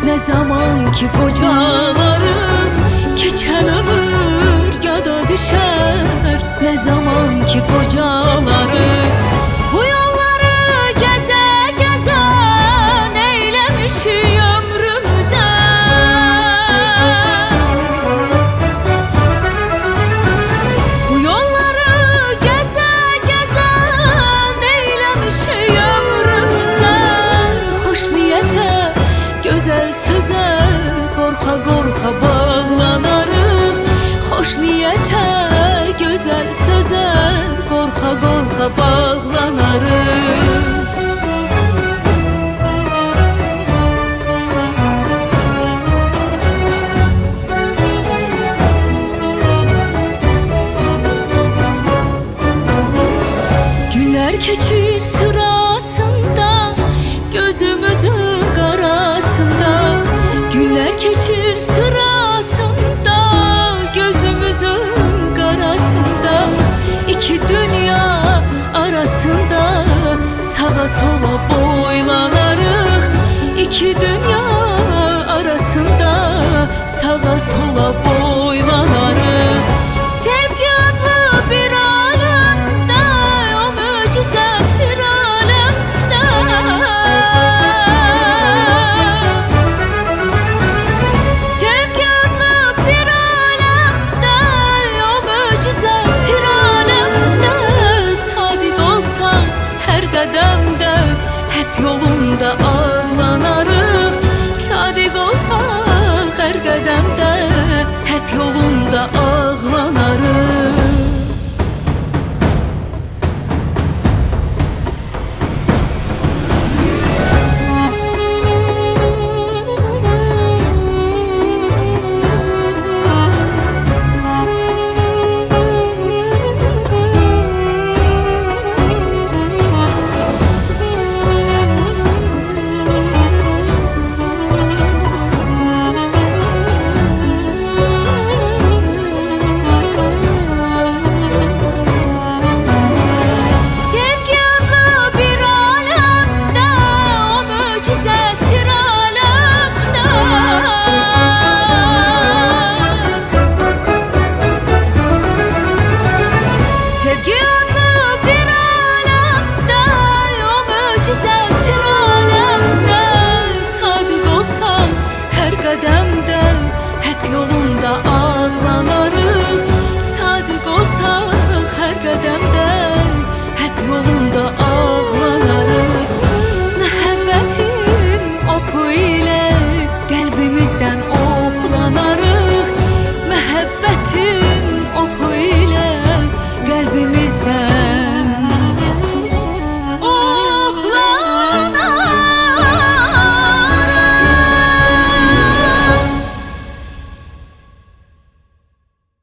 Ne zaman ki kocalarız, geçen ömür ya da düşer. Ne zaman ki kocalarız, bu yolları geze geze neylemiş ömrümüze. Bu yolları geze geze neylemiş ömrümüze. Hoş niyete, güzel söze korka korka bağlanarıq. Hoş niyete, güzel söze korka korka bağlanarıq. Günler keçir sırasında gözümüzün karasında. Günler keçir sırasında gözümüzün karasında. İki dünya arasında sağa sola boylanarıq. İki dünya arasında sağa sola boylanarıq. Sevgi adlı bir alemde, o möcüze sır alemde. Sevgi adlı bir alemde, o möcüze sır alemde. Sadık olsan her qədəmdə, hep yolunda ağlanarıq.